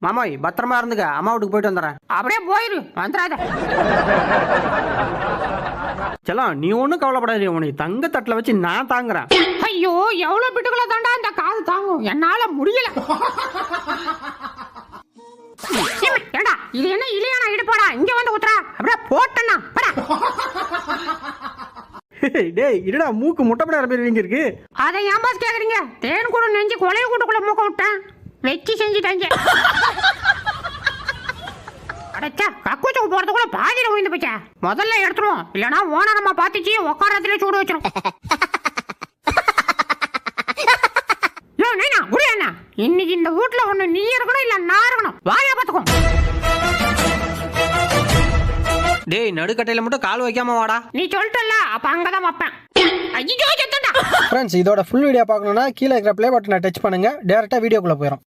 மாமாய் பத்திரமா இருந்துக்க, அம்மா வீட்டுக்கு போயிட்டு வந்துடுறேன். அப்படியே போயிரு, வந்துடாத. செல்லம் நீ ஒன்றும் கவலைப்படாதீ, உனக்கு தங்க தட்டில் வச்சு நான் தாங்குறேன். ஐயோ எவ்வளவு பிட்டுக்குள்ள தாண்டா இந்த காது தாங்கும், என்னால முடியல. ஏண்டா இது என்ன இலியானா இடுப்பாடா, இங்க வந்து ஊத்துறா, அப்படியே போட்டேன்னா டேய் இருடா, மூக்கு முட்டைப்பட பேர் இருக்கு. அதை ஏன் பாஸ் கேக்குறீங்க? தேன் கூட நெஞ்சு கொலைய கூட்டுக்குள்ள மூக்க விட்டேன், வச்சு செஞ்சுட்டாங்க. அடச்சா கக்கூச்சுக்கு போறதுக்குள்ள பாதியில விழுந்து போச்சா. முதல்ல எடுத்துருவோம், இல்லனா ஓனா நம்ம பாத்துச்சு உக்காரத்துல சூடு வச்சிரும். யோ நைனா குடி அண்ணா, இன்னைக்கு இந்த வீட்டுல ஒண்ணு நீ இருக்கணும் இல்ல நான் இருக்கணும், வாயா பாத்துக்கோ. டேய் நடுக்கட்டையில மட்டும் கால் வைக்காம வாடா. நீ சொல்லிட்டல்ல, அப்ப அங்கதான் வைப்பேன். ஐயோ செத்துடா. ஃப்ரெண்ட்ஸ் இதோட ஃபுல் வீடியோ பார்க்கணும்னா கீழே இருக்கிற ப்ளே பட்டனை டச் பண்ணுங்க, டேரெக்டாக வீடியோக்குள்ளே போயிடும்.